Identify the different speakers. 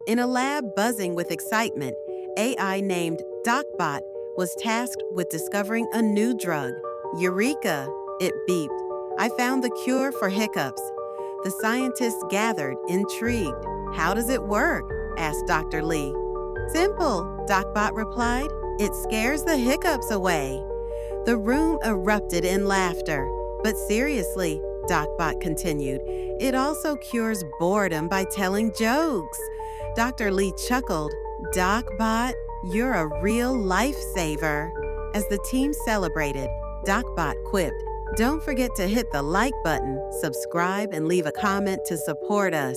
Speaker 1: In a lab buzzing with excitement, AI named DocBot was tasked with discovering a new drug. Eureka! It beeped. I found the cure for hiccups. The scientists gathered, intrigued. How does it work? Asked Dr. Lee. Simple, DocBot replied. It scares the hiccups away. The room erupted in laughter. But seriously, DocBot continued, it also cures boredom by telling jokes. Dr. Lee chuckled. DocBot, you're a real lifesaver. As the team celebrated, DocBot quipped, don't forget to hit the like button, subscribe, and leave a comment to support us.